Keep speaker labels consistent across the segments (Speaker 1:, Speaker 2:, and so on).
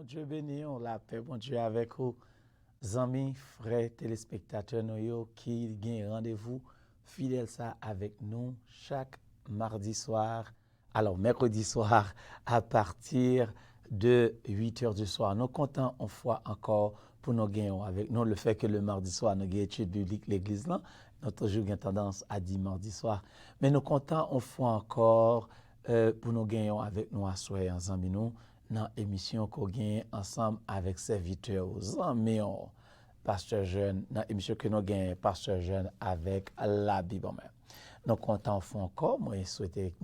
Speaker 1: Dieu béni, on la paix, bon Dieu avec vous. Amis, frères, téléspectateurs, nous qui gagnent rendez-vous fidèle ça avec nous chaque mardi soir. Alors, mercredi soir, à partir de 8 heures du soir. Nous comptons une fois encore pour nous gagner avec nous le fait que le mardi soir, nous avons étude biblique l'église là. Nous avons toujours une tendance à dire mardi soir. Mais nous comptons une fois encore pour nous gagner avec nous à soir, ensemble nous, dans l'émission qu'on gagne ensemble avec serviteurs aux amis. Pasteur Jeune, dans l'émission que nous gagnons, Pasteur Jeune avec la Bible en main. Donc, content encore, moi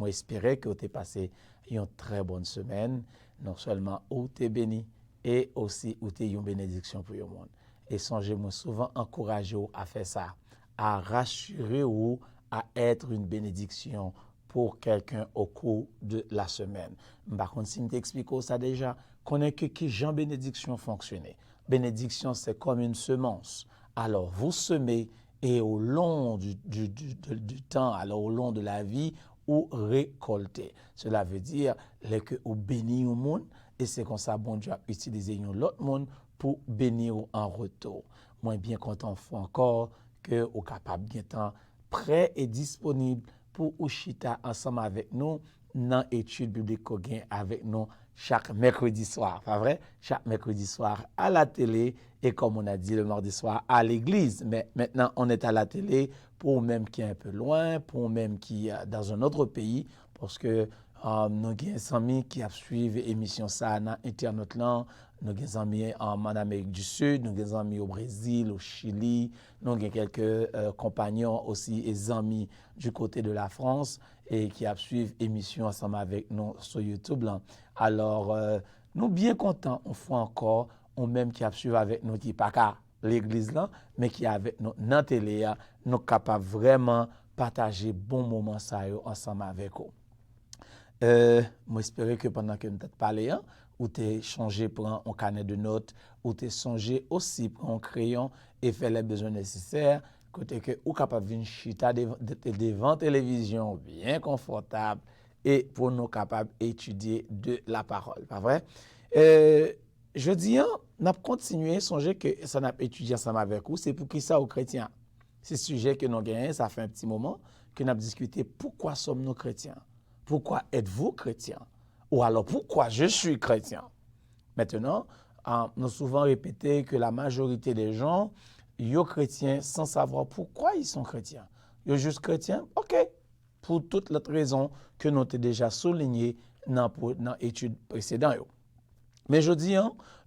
Speaker 1: espérais que vous avez passé une très bonne semaine, non seulement où tu es béni, et aussi où tu es une bénédiction pour le monde. Et songez-moi souvent encourager vous à faire ça, à rassurer vous, à être une bénédiction pour quelqu'un au cours de la semaine. Par contre, si je t'explique ça déjà, connais que Jean bénédiction fonctionnait. Bénédiction, c'est comme une semence. Alors, vous semez et au long du temps, alors au long de la vie, vous récoltez. Cela veut dire que vous bénissez au monde et c'est comme ça bon Dieu a utilisé l'autre monde pour bénir en retour. Moi, bien content encore que vous êtes capable de temps prêt et disponible pour Ushita ensemble avec nous dans l'étude biblique qu'on gagne avec nous chaque mercredi soir, pas vrai? Chaque mercredi soir à la télé et comme on a dit le mardi soir à l'église. Mais maintenant, on est à la télé pour même qui est un peu loin, pour même qui est dans un autre pays, parce que nous avons des amis qui suivent l'émission ça dans Internet là. Nous avons des amis en Amérique du Sud, nous avons des amis au Brésil, au Chili, nous avons quelques compagnons aussi et amis du côté de la France et qui suivent l'émission ensemble avec nous sur YouTube là. Alors, nous bien contents, on fait encore, on même qui suivent avec nous qui pas qu'à l'église là, mais qui est avec nous dans la télé, nous sommes capables vraiment partager bon moment ça ensemble avec vous. Moi, j'espère que pendant que nous avons parlé, ou tu changé pour un carnet de notes, ou tu changé aussi pour un crayon et fait les besoins nécessaires, côté que ou capable de venir chita devant télévision bien confortable et pour nous capables d'étudier de la parole, pas vrai? Je dis, on a continué à songer que ça n'a pas étudié ensemble avec vous, c'est pour qui ça aux chrétiens. C'est ce sujet que nous gagnons, ça fait un petit moment que nous avons discuté pourquoi sommes-nous chrétiens? Pourquoi êtes-vous chrétien? Ou alors pourquoi je suis chrétien? Maintenant, nous souvent répété que la majorité des gens, ils sont chrétiens sans savoir pourquoi ils sont chrétiens. Ils sont juste chrétiens, ok, pour toutes les raisons que nous avons déjà soulignées dans l'étude précédente. Mais je dis,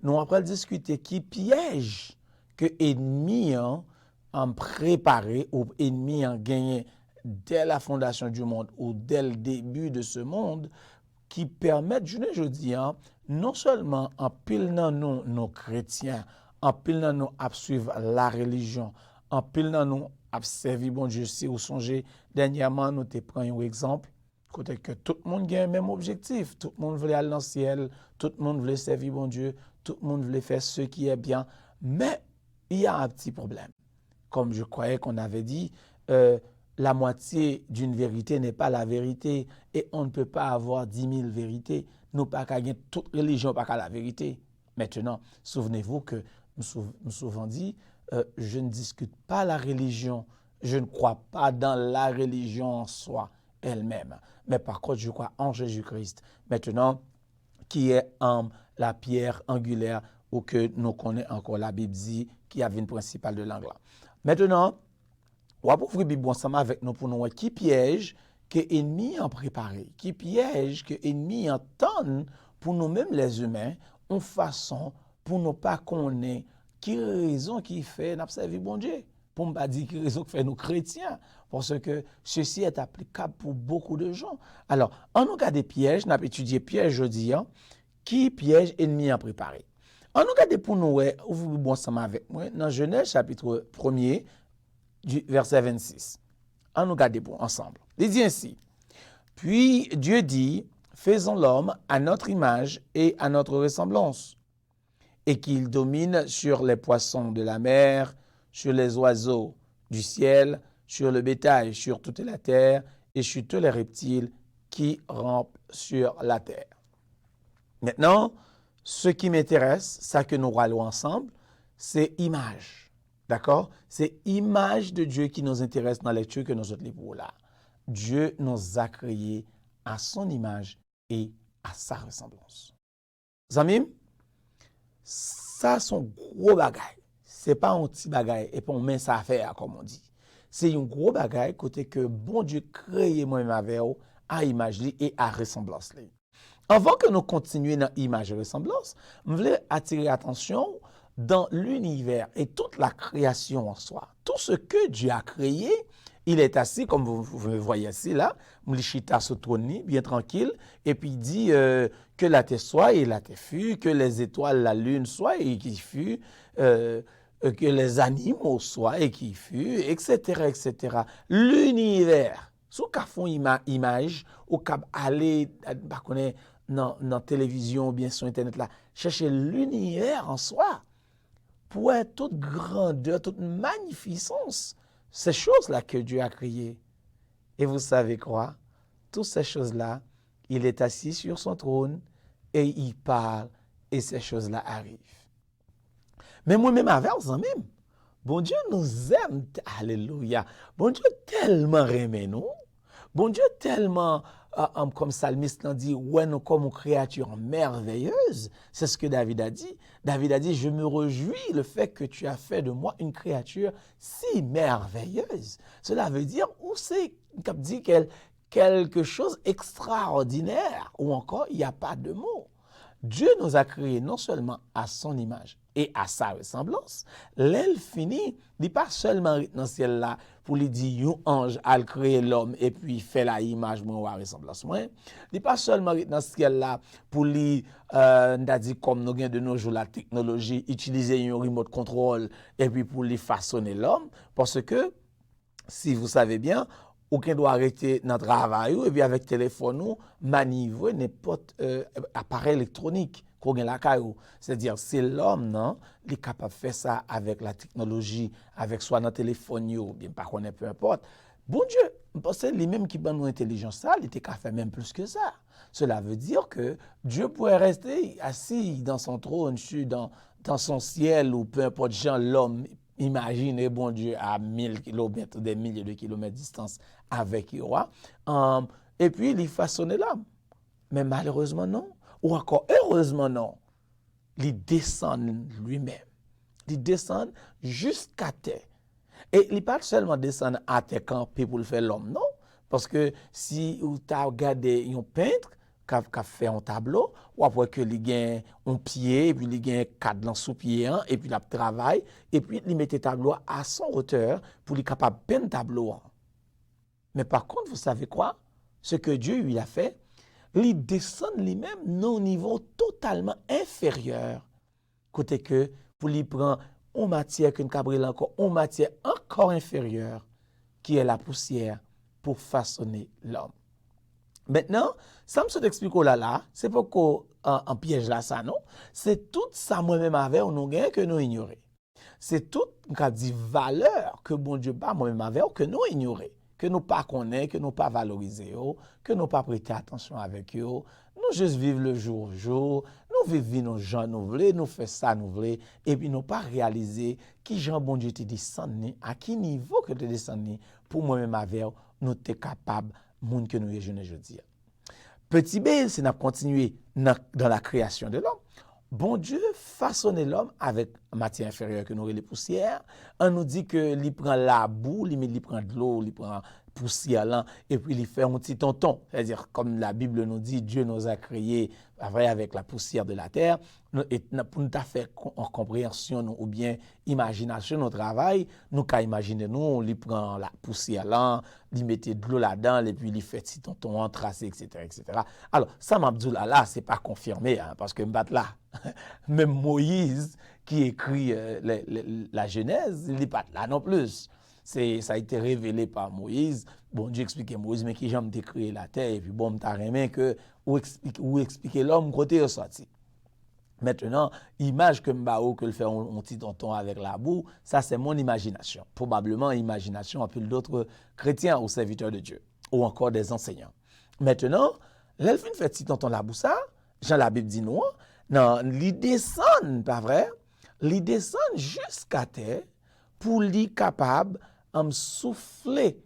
Speaker 1: nous allons discuter qui piège que l'ennemi a préparé ou l'ennemi a gagné dès la fondation du monde ou dès le début de ce monde qui permettent, je dis, non seulement en pile dans nous, nos chrétiens, en pile dans nous à suivre la religion, en pile dans nous à servir bon Dieu. Si vous songez, dernièrement, nous te prenons un exemple, côté que tout le monde a le même objectif, tout le monde veut aller dans le ciel, tout le monde veut servir bon Dieu, tout le monde veut faire ce qui est bien, mais il y a un petit problème. Comme je croyais qu'on avait dit, la moitié d'une vérité n'est pas la vérité et on ne peut pas avoir 10 000 vérités. Nous pas qu'à gagner toute religion, pas qu'à la vérité. Maintenant, souvenez-vous que nous souvent dit, je ne discute pas la religion, je ne crois pas dans la religion en soi elle-même. Mais par contre, je crois en Jésus-Christ. Maintenant, qui est la pierre angulaire ou que nous connaissons encore la Bible dit, qui a une principale de l'angle. Maintenant, on va ouvrir la Bible ensemble avec nous pour nous voir qui piège que l'ennemi a préparé, qui piège que l'ennemi entend pour nous-mêmes les humains, en façon pour ne pas connaître qui raison qui fait d'observer bon Dieu. Pour ne pas dire qui raison qui fait nous chrétiens, parce que ceci est applicable pour beaucoup de gens. Alors, en nous garde des pièges, nous avons étudié piège jeudi, qui piège l'ennemi a préparé. En nous garde pour nous, ouvrez bon ensemble avec moi, dans Genèse chapitre 1er, du verset 26. On nous garde pour ensemble. Il dit ainsi, « Puis Dieu dit, faisons l'homme à notre image et à notre ressemblance, et qu'il domine sur les poissons de la mer, sur les oiseaux du ciel, sur le bétail, sur toute la terre, et sur tous les reptiles qui rampent sur la terre. » Maintenant, ce qui m'intéresse, ça que nous allons ensemble, c'est image. D'accord? C'est image de Dieu qui nous intéresse dans la lecture que nous autres livres là. Dieu nous a créés à son image et à sa ressemblance. Zamim, ça son gros bagay. C'est pas un petit bagay et pas un mince affaire comme on dit. C'est un gros bagay côté que bon Dieu créé moi-même avec vous à image li et à ressemblance li. Avant que nous continuions dans image et ressemblance, je voulais attirer l'attention dans l'univers et toute la création en soi. Tout ce que Dieu a créé, il est assis, comme vous le voyez ici, là, Mlichita sur trône, bien tranquille, et puis il dit que la terre soit et la terre fut, que les étoiles, la lune soit et qui fut, que les animaux soient et qui fut, etc., etc. L'univers, sous qu'a font image, ou qu'a aller, dans la télévision ou bien sur Internet, là, chercher l'univers en soi, pour être toute grandeur, toute magnificence, ces choses-là que Dieu a créées. Et vous savez quoi? Toutes ces choses-là, il est assis sur son trône et il parle et ces choses-là arrivent. Mais moi-même avec vous, même, bon Dieu nous aime, alléluia. Bon Dieu tellement aime nous. Bon Dieu tellement, comme Psalmiste l'a dit, ouais, nous comme une créature merveilleuse. C'est ce que David a dit. David a dit, je me réjouis le fait que tu as fait de moi une créature si merveilleuse. Cela veut dire, ou c'est, comme dit, quelque chose d'extraordinaire, ou encore, il n'y a pas de mots. Dieu nous a créés non seulement à son image et à sa ressemblance, l'elle finit, il pas seulement dans ce ciel là pour lui dire un ange a créé l'homme et puis fait la image moi ou la ressemblance moi. Il pas seulement dans ce ciel là pour lui dit comme nous avons de nos jours la technologie utiliser un remote control et puis pour lui façonner l'homme parce que si vous savez bien aucun doit arrêter notre travail et puis avec téléphone nous manivrer n'importe appareil électronique qu'on a la caillou. C'est-à-dire c'est l'homme non, il est capable de faire ça avec la technologie, avec soit notre téléphone ou bien pas qu'on est peu importe. Bon Dieu, parce que lui-même qui donne nous intelligence ça, il était capable de faire même plus que ça. Cela veut dire que Dieu pourrait rester assis dans son trône, dans son ciel ou peu importe genre l'homme. Imaginez, bon Dieu, à 1000 kilomètres, des milliers de kilomètres de distance avec Yoa. Et puis, il façonnait l'homme. Mais malheureusement, non. Ou encore, heureusement, non. Il descend lui-même. Il descend jusqu'à terre. Et il ne pas seulement descendre à terre camper pour le faire l'homme, non. Parce que si tu as regardé un peintre, qui a fait un tableau, ou après que il gagne un pied, et puis il gagne 4 dans sous pied, et puis il travaille, et puis il met le tableau à son hauteur pour être capable de peindre le tableau. Mais par contre, vous savez quoi? Ce que Dieu lui a fait, il descend lui-même dans un niveau totalement inférieur. Côté que, pour lui prendre une matière qu'une cabrille encore, une matière encore inférieure, qui est la poussière, pour façonner l'homme. Maintenant, ça me se explique là, c'est pas qu'un piège là, ça, non? C'est tout ça moi-même avec nous gain que nous ignorons. C'est tout, on dit, valeur que bon Dieu bat moi-même avec que nous ignorons, que nous pas connaissons, que nous pas valoriser, que nous pas prêter attention avec eux. Nous juste vivre le jour au jour, nous vivons nos gens nous voulons, nous faisons ça nous voulons, et puis nous pas réaliser qui Jean bon Dieu te descendu, à qui niveau que te descendu, pour moi-même avec nous sommes capables monde que nous y aujourd'hui. Petit B, c'est n'a continuer dans la création de l'homme. Bon Dieu façonne l'homme avec matière inférieure que nous les poussières. On nous dit que il prend la boue, il prend de l'eau, il prend poussière là et puis il fait un petit tonton. C'est-à-dire comme la Bible nous dit, Dieu nous a créés avec la poussière de la terre et pour nous faire en compréhension ou bien imagination au travail, nous qu'à imaginer nous, il prend la poussière là, il mettait de l'eau là-dedans et puis il fait petit tonton entracé etc. etc. Alors ça m'abdoula là, c'est pas confirmé hein, parce que m'bat là même Moïse qui écrit la Genèse, il n'est pas là non plus. Ça a été révélé par Moïse. Bon, Dieu expliquait Moïse, mais qui j'aime créer la terre, et puis bon, t'as remis que, ou expliquer l'homme côté est sorti. Maintenant, image que m'bao que le fait un petit tonton avec la boue, ça c'est mon imagination. Probablement imagination un peu d'autres chrétiens ou serviteurs de Dieu, ou encore des enseignants. Maintenant, l'elfine fait petit tonton la boue ça, Jean la Bible dit non, non, il descend, pas vrai? Il descend jusqu'à terre pour lui capable de souffler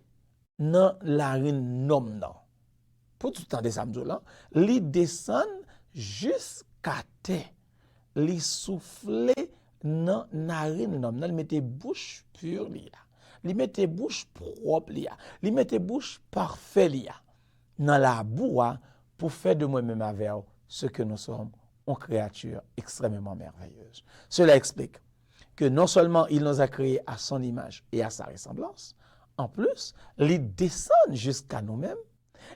Speaker 1: dans la rine nom non. Pour tout le temps de samedi là, il descend jusqu'à terre. Il souffler dans la narine nom non, il mettait bouche pure là. Il mettait bouche propre là. Il mettait bouche parfaite là. Dans la boue pour faire de moi-même avec ce que nous sommes, une créature extrêmement merveilleuse. Cela explique que non seulement il nous a créés à son image et à sa ressemblance, en plus, il descend jusqu'à nous-mêmes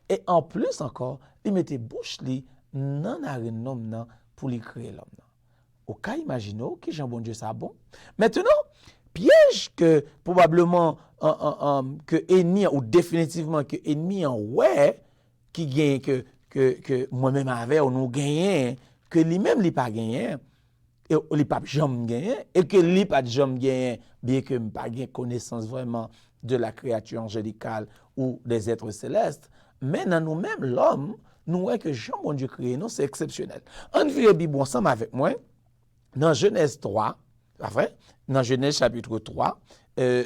Speaker 1: et en plus encore, il mettait bouche li dans la narine pour lui créer l'homme. Au cas imaginer que Jean bon Dieu ça bon. Maintenant, piège que probablement que ennemi ou définitivement que ennemi en ouais qui gagne que moi-même avec nous gagne que lui-même il pas gagné et il pas jamais gagné et que lui pas jamais gagné bien que pas gain connaissance vraiment de la créature angélicale ou des êtres célestes mais dans nous-mêmes l'homme nous voyons que Jean bon Dieu créé nous c'est exceptionnel. On vient Bible ensemble avec moi dans Genèse 3, pas vrai? Dans Genèse chapitre 3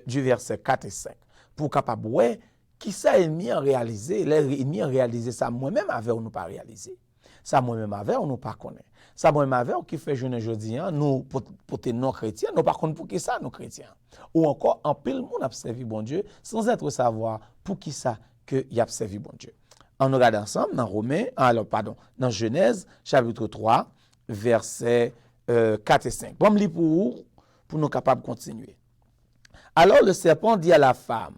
Speaker 1: du verset 4 et 5 pour capable ouais qui ça ennemi a réalisé, l'ennemi a réalisé ça moi-même avec ou nous pas réalisé. Ça moi-même avec ou nous pas connaît. Ça moi-même avec qui fait jeune aujourd'hui nous pour tes non chrétiens, nous par contre pour qui ça nous chrétiens. Ou encore en pile monde a servi bon Dieu sans être savoir pour qui ça que y a servi bon Dieu. On regarde ensemble dans dans Genèse chapitre 3 verset 4 et 5. Bon me lire pour nous capables de continuer. Alors le serpent dit à la femme.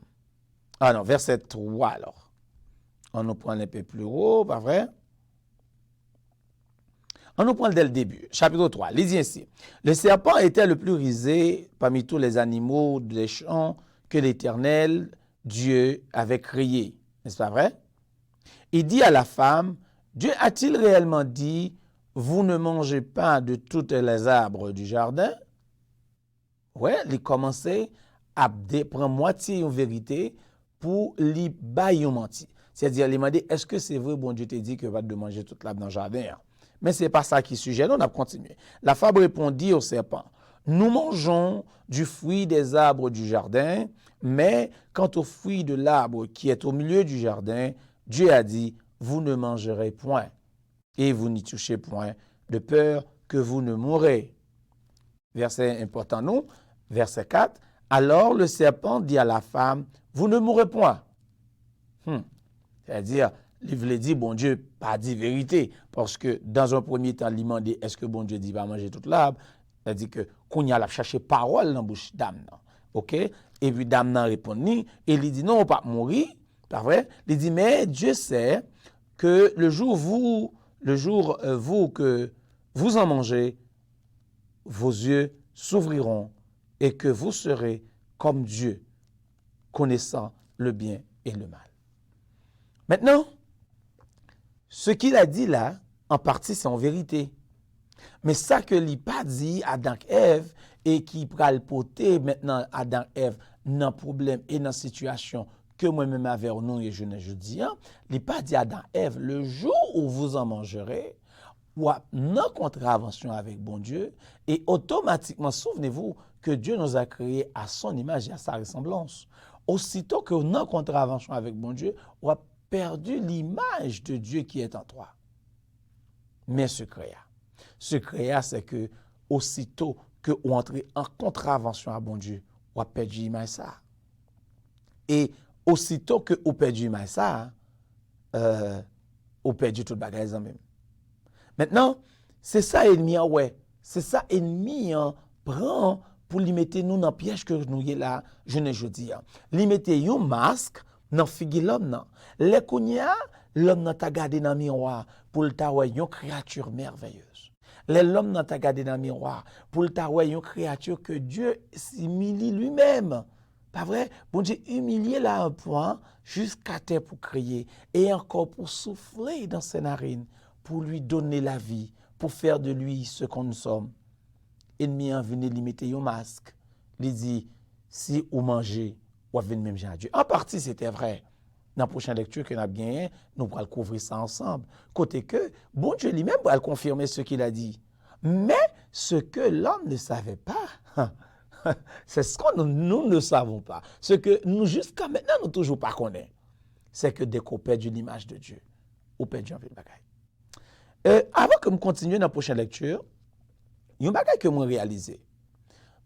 Speaker 1: Ah non, verset 3 alors. On nous prend un peu plus haut, pas vrai? On nous prend dès le début. Chapitre 3, il dit ainsi. Le serpent était le plus rusé parmi tous les animaux des champs que l'Éternel, Dieu, avait créé. N'est-ce pas vrai? Il dit à la femme, Dieu a-t-il réellement dit, vous ne mangez pas de tous les arbres du jardin? Ouais, il commençait à prendre moitié en vérité pour lui bailler menti. C'est-à-dire, il m'a dit, est-ce que c'est vrai, bon Dieu t'a dit que va de manger toute l'arbre dans le jardin? Mais ce n'est pas ça qui est sujet, on a continué. La femme répondit au serpent, nous mangeons du fruit des arbres du jardin, mais quant au fruit de l'arbre qui est au milieu du jardin, Dieu a dit, vous ne mangerez point, et vous n'y touchez point, de peur que vous ne mourrez. Verset important, non? Verset 4, alors le serpent dit à la femme, vous ne mourrez point. C'est-à-dire, il voulait dire, bon Dieu, pas dit vérité. Parce que dans un premier temps, il m'a dit, est-ce que bon Dieu dit, va manger toute l'arbre? C'est-à-dire que, qu'on y a cherché parole dans la bouche d'âme. OK? Et puis, dame n'a répondu, et il dit, non, on ne va pas mourir. Pas vrai? Il dit, mais Dieu sait que le jour que vous en mangez, vos yeux s'ouvriront et que vous serez comme Dieu, connaissant le bien et le mal. Maintenant, ce qu'il a dit là, en partie, c'est en vérité. Mais ça que il pas dit à Adam et Ève et qui pral porter maintenant Adam et Ève dans problème et dans situation que moi-même avec nous et je dis, il pas dit à Adam et Ève, le jour où vous en mangerez, ou non contravention avec bon Dieu, et automatiquement, souvenez-vous que Dieu nous a créés à son image et à sa ressemblance. Aussitôt que non contravention avec bon Dieu, on a perdu l'image de Dieu qui est en toi. Mais ce créa, c'est que aussitôt que on entre en contravention à bon Dieu, on a perdu l'image ça. Et aussitôt que on perdu l'image ça, on perdu tout le bagage en même. Maintenant, c'est ça ennemi ouais, c'est ça ennemi prend pour lui mettre nous dans piège que nous y là, je ne dis. Lui mettre un masque dans figure l'homme nan. Les kounya, l'homme n'a ta gardé dans miroir pour le ta une créature merveilleuse. L'homme n'a ta gardé dans miroir pour le ta une créature que Dieu s'humilie lui-même. Pas vrai? Bon Dieu humilié là un point jusqu'à terre pour crier et encore pour souffler dans ses narines, pour lui donner la vie, pour faire de lui ce qu'on nous sommes. Ennemi en venu lui mettre un masque. Il dit, si vous mangez, vous venez même à Dieu. En partie, c'était vrai. Dans la prochaine lecture que nous avons gagnée, nous allons couvrir ça ensemble. Côté que, bon Dieu lui-même va confirmer ce qu'il a dit. Mais ce que l'homme ne savait pas, c'est ce que nous ne savons pas. Ce que nous, jusqu'à maintenant, nous toujours pas connaissons. C'est que dès qu'on perd l'image de Dieu, on perd un peu de bagaille. Avant que je continue dans la prochaine lecture, il y a un bagage que moi réalisé.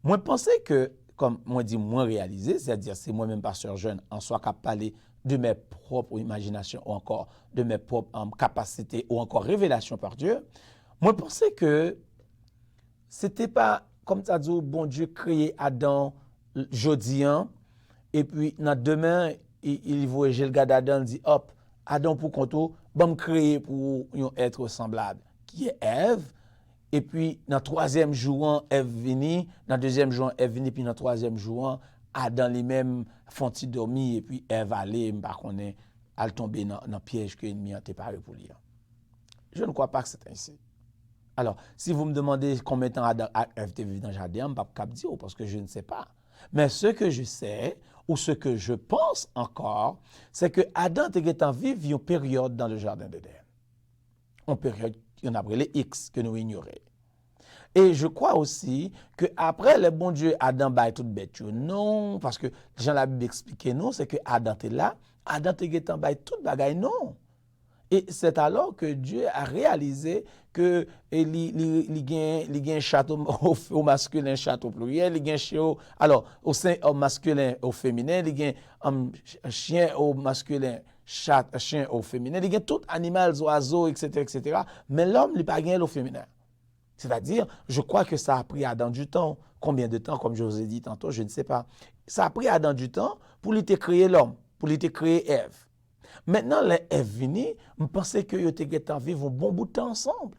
Speaker 1: Moi pensais que, comme moi dit moi réalisé, c'est-à-dire c'est moi-même pasteur jeune, en soi capable parler de mes propres imaginations ou encore de mes propres capacités ou encore révélations par Dieu, moi pensais que c'était pas comme ça dit bon Dieu créé Adam jeudi et puis dans demain il voit le gars d'Adam dit hop Adam pour conto bon créer pour un être semblable qui est Ève. Et puis, dans le troisième jour, Ève vini, dans le deuxième jour, Ève vini, puis dans le troisième jour, Adam lui-même font-il dormir, et puis Ève allait, par contre, elle tomber dans le piège que l'ennemi a préparé pour lui. Je ne crois pas que c'est ainsi. Alors, si vous me demandez combien de temps Ève était vivre dans le jardin, je ne peux pas dire, parce que je ne sais pas. Mais ce que je sais, ou ce que je pense encore, c'est que Adam était en vivre une période dans le jardin d'Éden. Une période qu'on appelle les X, que nous ignorons. Et je crois aussi que après le bon Dieu, Adam baille toute bête. Non, parce que Jean la Bible explique non, c'est que Adam était là, Adam était en baille toute bagaille, non. Et c'est alors que Dieu a réalisé que il y a un château au masculin, château au pluriel, il y a un chien alors au sein au masculin au féminin, il y a un chien au masculin, chien au féminin, il y a tout animal, oiseaux, etc., etc. Mais l'homme n'est pas gagné au féminin. C'est-à-dire, je crois que ça a pris Adam du temps. Combien de temps, comme je vous ai dit tantôt, je ne sais pas. Ça a pris Adam du temps pour lui créer l'homme, pour lui créer Ève. Maintenant, les Ève vini, je pensais que yo te getan vivre un bon bout de temps ensemble.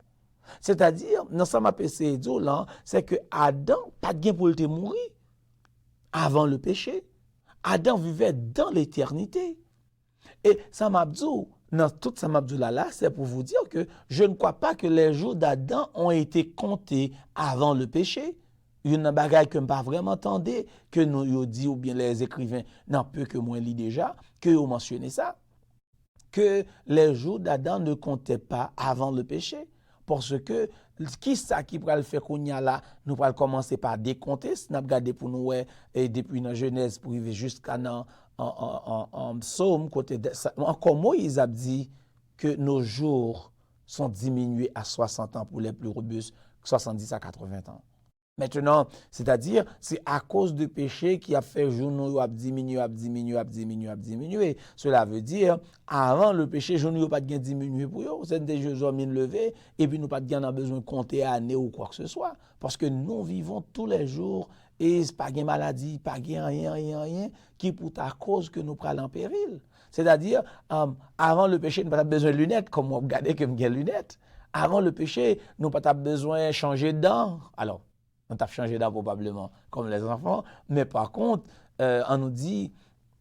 Speaker 1: C'est-à-dire, dans ça m'a pensé là, c'est que Adam pas de pour te mourir avant le péché. Adam vivait dans l'éternité. Et ça m'a dit, dans tout ça m'a dit là, c'est pour vous dire que je ne crois pas que les jours d'Adam ont été comptés avant le péché. Il y a une bagaille que je ne pas vraiment entendu, que nous dit ou bien les écrivains n'en peu que moins lit déjà, que vous mentionnez ça, que les jours d'Adam ne comptaient pas avant le péché. Parce que, qui ça qui pourrait le faire qu'on y a là, nous pourrons commencer par décompter, si nous regardons pour nous, et depuis la Genèse pour arriver jusqu'à en Psaume, côté encore Moïse a dit que nos jours sont diminués à 60 ans pour les plus robustes, 70 à 80 ans. Maintenant, c'est-à-dire, c'est à cause du péché qui a fait jour nous a diminué. Cela veut dire, avant le péché, jour nous pas de diminué pour eux. C'est des jeux hommes levés, et puis nous pas de besoin de compter année ou quoi que ce soit. Parce que nous vivons tous les jours, et pas de maladie, pas de rien, qui pour ta cause que nous prenons en péril. C'est-à-dire, avant le péché, nous pas besoin de lunettes, comme vous regardez que nous avons lunettes. Avant le péché, nous pas besoin de changer de dents. Alors, on t'a changé d'âge probablement, comme les enfants. Mais par contre, on nous dit,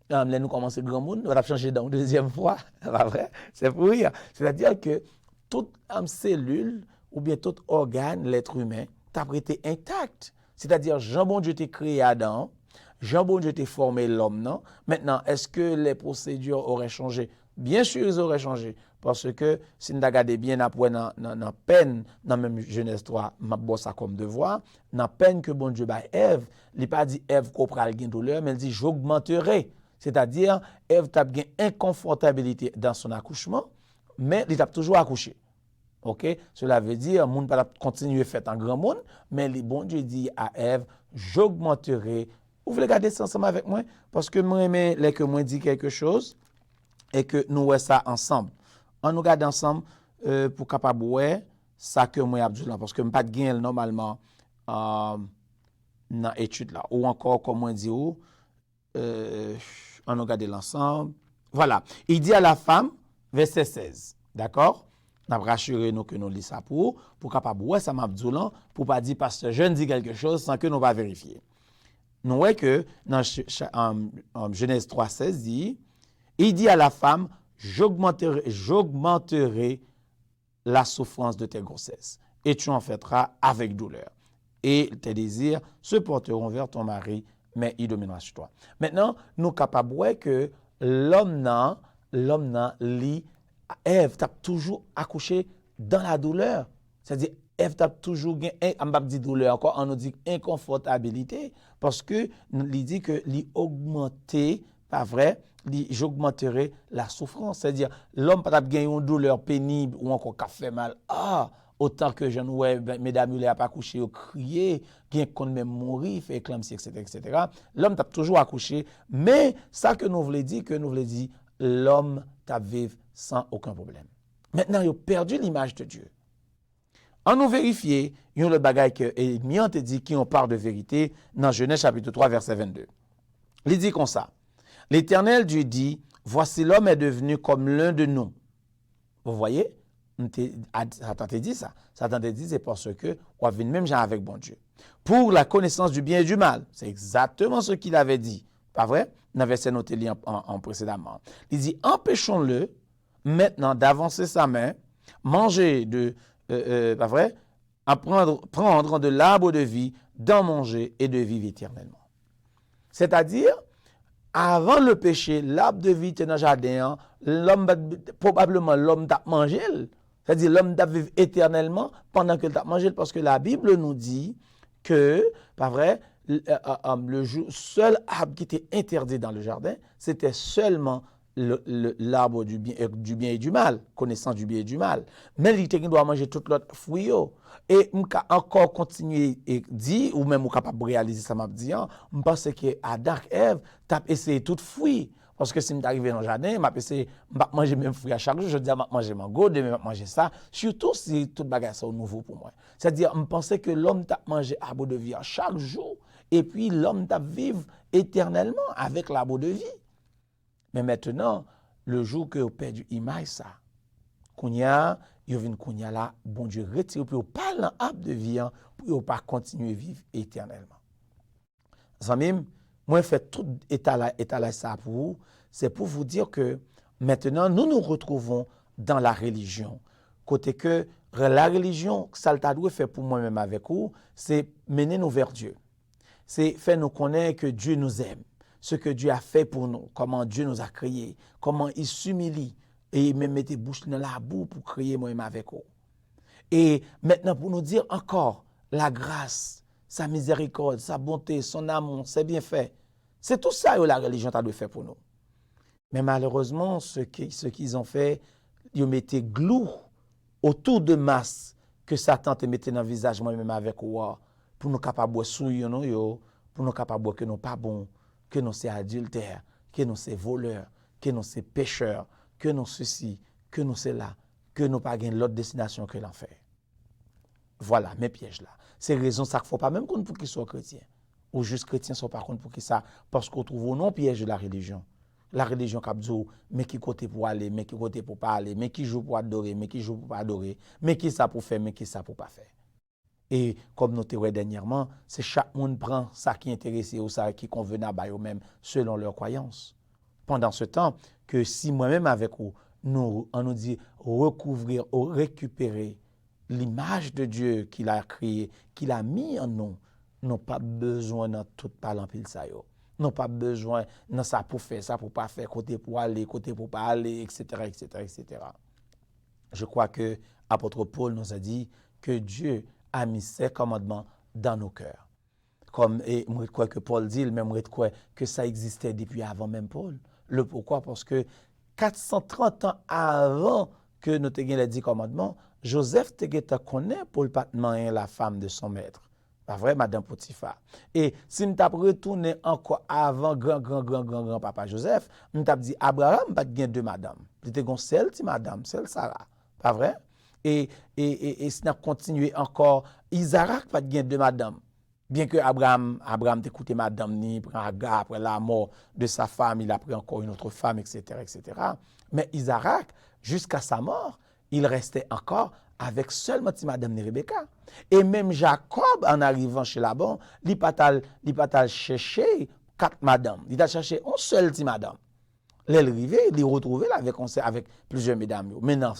Speaker 1: là nous commençons grand monde, on a changé d'âge une deuxième fois. C'est pas vrai? C'est pour rire. C'est-à-dire que toute cellule ou bien tout organe, l'être humain, t'a été intact. C'est-à-dire, Jean bon Dieu t'a créé Adam, Jean bon Dieu t'a formé l'homme, non? Maintenant, est-ce que les procédures auraient changé? Bien sûr, ils auraient changé. Parce que si nous regardons bien après dans peine, dans même Genèse 3, m'a ça comme devoir, dans peine que bon Dieu bat Ève, il n'a pas dit Ève qu'on pral gain douleur, mais il dit j'augmenterai. C'est-à-dire, Ève a gain inconfortabilité dans son accouchement, mais il a toujours accouché. OK? Cela veut dire, moun pas continuer faire en grand monde, mais le bon Dieu dit à Ève, j'augmenterai. Vous voulez garder ça ensemble avec moi? Parce que moi, les que moi dit quelque chose, et que nous voyons ça ensemble. On nous regarde ensemble pour capable voir ça que moi Abdullah parce que pas de gain normalement dans étude là ou encore comme on dit on nous regarde l'ensemble. Voilà, il dit à la femme verset 16. D'accord? On a rassuré nous que nous lisons ça pour capable voir ça Abdullah pour pas dire parce que je ne dis quelque chose sans que nous va vérifier. Nous voyons que dans Genèse 3:16 dit il dit à la femme j'augmenterai la souffrance de tes grossesses et tu en fêteras avec douleur. Et tes désirs se porteront vers ton mari, mais il dominera sur toi. Maintenant, nous sommes capables de voir que l'homme, Ève, t'a toujours accouché dans la douleur. C'est-à-dire, Ève t'a toujours gagné, on va dire douleur encore, on nous dit inconfortabilité, parce que il dit que l'augmenter, pas vrai, j'augmenterai la souffrance. C'est-à-dire, l'homme peut gagner une douleur pénible ou encore qui fait mal. Ah, autant que je ne mesdames, il n'a pas couché, il crié, qui qu'on même mourir, fait éclampsie, etc., etc. L'homme t'a toujours accouché, mais ça que nous voulons dire, l'homme t'a vivre sans aucun problème. Maintenant, il a perdu l'image de Dieu. En nous vérifier, il y a le bagage que Emian te dit qui on part de vérité dans Genèse chapitre 3 verset 22. Il dit comme ça. L'Éternel Dieu dit, voici l'homme est devenu comme l'un de nous. Vous voyez? Satan te dit ça. Satan te dit c'est parce que on a vu même genre avec bon Dieu. Pour la connaissance du bien et du mal. C'est exactement ce qu'il avait dit. Pas vrai? On avait noté en précédemment. Il dit, empêchons-le maintenant d'avancer sa main, manger de pas vrai, à prendre de l'arbre de vie, d'en manger et de vivre éternellement. C'est-à-dire, avant le péché, l'arbre de vie était dans le jardin, probablement l'homme t'a mangé. C'est-à-dire, l'homme t'a vivre éternellement pendant que t'a mangé, parce que la Bible nous dit que, pas vrai, le seul arbre qui était interdit dans le jardin, c'était seulement l'arbre du bien et du mal, connaissance du bien et du mal. Mais il doit manger tout l'autre fruit. Et encore continuer et dire, ou même capable de réaliser ça, je pense que Adam et Ève, tu as essayé tout fruit. Parce que si je suis arrivé dans le jardin, je essayé de manger même fruit à chaque jour. Je dis, je vais manger mango, demain, je vais manger ça. Surtout si tout bagage est nouveau pour moi. C'est-à-dire, je pensais que l'homme t'a mangé arbre de vie à chaque jour. Et puis, l'homme t'a vivre éternellement avec l'arbre de vie. Mais maintenant, le jour que vous perdez l'image, ça, Kounia, il vient Kounia là, bon Dieu retire pour pas l'arbre de vie, pour pas continuer à vivre éternellement. Zamim, moi, je fais tout état là ça pour vous, c'est pour vous dire que maintenant, nous nous retrouvons dans la religion. Côté que la religion, ça le fait pour moi-même avec vous, c'est mener nous vers Dieu. C'est faire nous connaître que Dieu nous aime. Ce que Dieu a fait pour nous, comment Dieu nous a créés, comment il s'humilie et il me mettait bouche dans la boue pour créer moi-même avec vous. Et maintenant, pour nous dire encore la grâce, sa miséricorde, sa bonté, son amour, ses bienfaits. C'est tout ça que la religion a dû faire pour nous. Mais malheureusement, ce qu'ils ont fait, ils mettaient glou autour de masse que Satan te mettait dans le visage moi-même avec vous pour nous capables de souiller, pour nous capables de que nous pas bons, que nous sommes adultères, que nous sommes voleurs, que nous sommes pécheurs, que nous ceci, que nous sommes là, que nous pas gain l'autre destination que l'enfer. Voilà, mes pièges là. C'est raison ça qu'il ne faut pas même qu'on pour qu'ils soient chrétiens. Ou juste chrétiens sont par contre pour qui ça, parce qu'on trouve au non piège de la religion. La religion capzo, mais qui côté pour aller, mais qui côté pour pas aller, mais qui joue pour adorer, mais qui joue pour pas adorer, mais qui ça pour faire, mais qui ça pour pas faire. Et comme nous t'avons dernièrement, c'est chaque monde prend ça qui est intéressé ou ça qui convenait à eux-mêmes selon leurs croyances. Pendant ce temps, que si moi-même avec vous, on nous dit recouvrir ou récupérer l'image de Dieu qu'il a créée, qu'il a mis en nous, n'ont pas besoin de tout parler en pile ça yo. N'ont pas besoin de ça pour faire, ça pour pas faire, côté pour aller, côté pour pas aller, etc., etc., etc. Je crois que l'apôtre Paul nous a dit que Dieu a mis ses commandements dans nos cœurs. Et je crois que Paul dit, même je crois que ça existait depuis avant même Paul. Le pourquoi? Parce que 430 ans avant que nous ayons les 10 commandements, Joseph te connaît pour le patnement la femme de son maître. Pas vrai, Madame Potiphar. Et si nous avons retourné encore avant grand papa Joseph, nous avons dit Abraham pas de deux madame. Il était celle madame, celle Sarah. Pas vrai? Et si nous avons continué encore, Isaac pas de deux madame. Bien que Abraham t'écoutait madame ni après la mort de sa femme, il a pris encore une autre femme, etc., etc. Mais Isaac, jusqu'à sa mort, il restait encore avec seulement madame ni Rebecca. Et même Jacob, en arrivant chez Laban, il pas chercher 4 madames. Il a cherché un seul madame. L'arrivée, il retrouvé avec plusieurs mesdames. Mais dans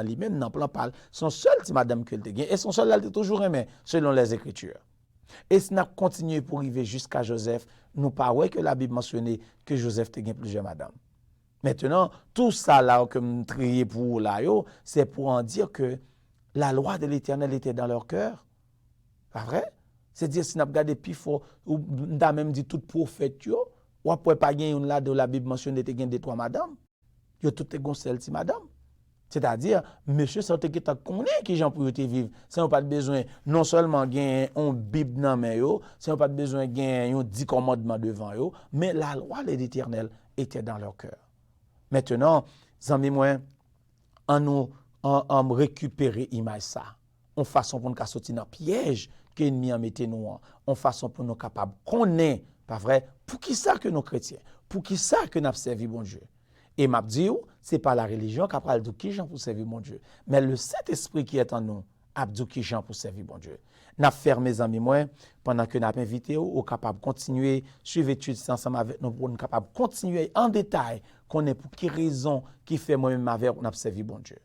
Speaker 1: lui-même, dans le plan parle, son seul madame qu'il a gagné. Et son seul, il toujours aimé, selon les Écritures. Et si nous continuons pour arriver jusqu'à Joseph, nous parlons que la Bible mentionnait que Joseph a gagné plusieurs madames. Maintenant, tout ça là que nous trions pour là, c'est pour en dire que la loi de l'Éternel était dans leur cœur. Pas vrai? C'est-à-dire, si nous regardons plus fort, ou nous même dit tout prophète, ou après pas gagner là de la Bible mentionne des des trois madame. Yo tout est gonçel ti madame. C'est-à-dire, monsieur santé qui t'a connaît qui gens pour te vivre. Ça n'a pas besoin non seulement gagner un Bible dans main yo, ça n'a pas besoin gagner un 10 commandements devant yo, mais la loi de l'Éternel était dans leur cœur. Maintenant, amis moi, en récupérer image ça. En façon pour nous sortir dans piège que l'ennemi a mis nous en façon pour nous capables connaître, pas vrai, pour qui ça que nous chrétiens, pour qui ça que nous servi bon Dieu. Et m'a dit, c'est pas la religion qui a parlé de qui gens pour servir bon Dieu, mais le Saint-Esprit qui est en nous a dit qui gens pour servir bon Dieu. N'a fait mes amis moi pendant que n'a invité au capable continuer suivre étude ensemble avec nous pour nous capable continuer en détail qu'on est pour qui raison qui fait moi-même avec on a servi bon Dieu.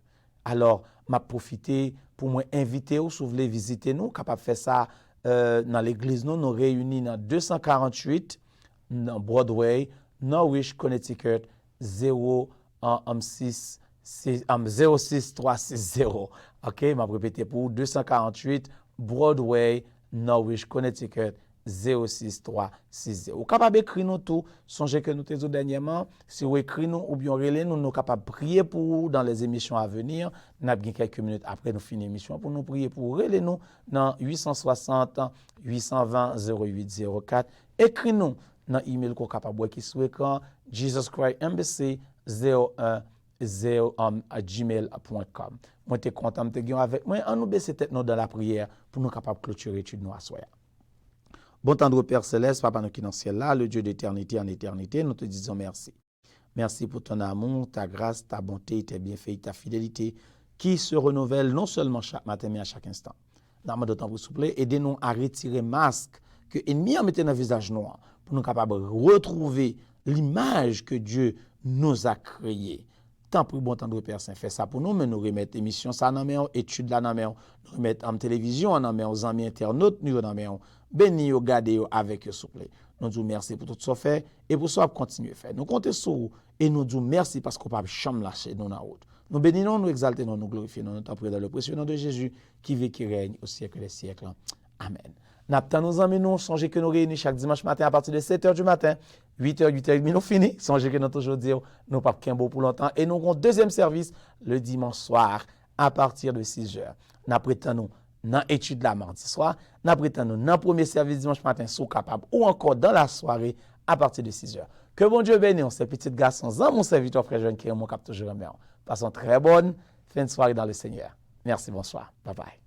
Speaker 1: Alors m'a profité pour moi inviter ou si vous voulez visiter nous capable faire ça dans l'église nous réunis dans 248 dans Broadway, Norwich, Connecticut 06360. OK, m'a répété pour 248 Broadway, Norwich, Connecticut 06360. Ou capable écrire nous tout, songez que nous t'es dernièrement, si vous écrivez nous ou bien relais nous, nous capable prier pour vous dans les émissions à venir. Nous avons quelques minutes après nous finir l'émission pour nous prier pour relais nous dans 860 820 0804. Écris nous dans email qu'on capable qui sur écran jesuschristembassy010@gmail.com. Moi t'es content de te avec moi en nous baisser tête nous dans la prière pour nous capable clôturer étude nous à soir. Bon tendre Père céleste, Papa nous qui dans le ciel là, le Dieu d'éternité en éternité, nous te disons merci. Merci pour ton amour, ta grâce, ta bonté, tes bienfaits, ta fidélité qui se renouvelle non seulement chaque matin mais à chaque instant. Nous demandons d'autant s'il vous plaît, aidez-nous à retirer masque que l'ennemi a mis dans le visage noir pour nous capables de retrouver l'image que Dieu nous a créée. Tant pour bon temps de Père Saint, fait ça pour nous, mais nous remettre émission ça dans main, étude là dans main, nous remettre en télévision dans main, aux amis internautes nous dans main, béni ou gardez avec eux s'il vous plaît. Nous disons merci pour tout ce fait et pour ça continuer faire. Nous comptons sur vous et nous disons merci parce qu'on ne peut pas jamais lâcher nous dans route. Nous bénissons, nous exaltons, nous glorifions, nous t'en dans le précieux nom de Jésus qui vit, qui règne au siècle des siècles. Amen. N'attendons nos amis, nous, songez que nous réunissons chaque dimanche matin à partir de 7h du matin, 8h, 8h30, nous finissons. Songez que nous toujours dire, nous pas qu'un beau pour longtemps. Et nous avons deuxième service le dimanche soir à partir de 6h. Nous prétendons dans l'étude la mardi soir, nous prétendons dans le premier service dimanche matin, sous capable, ou encore dans la soirée à partir de 6h. Que bon Dieu bénisse ces petits garçons, mon serviteur frère jeune qui est mon cap toujours aimé. Passons très bonne fin de soirée dans le Seigneur. Merci, bonsoir. Bye bye.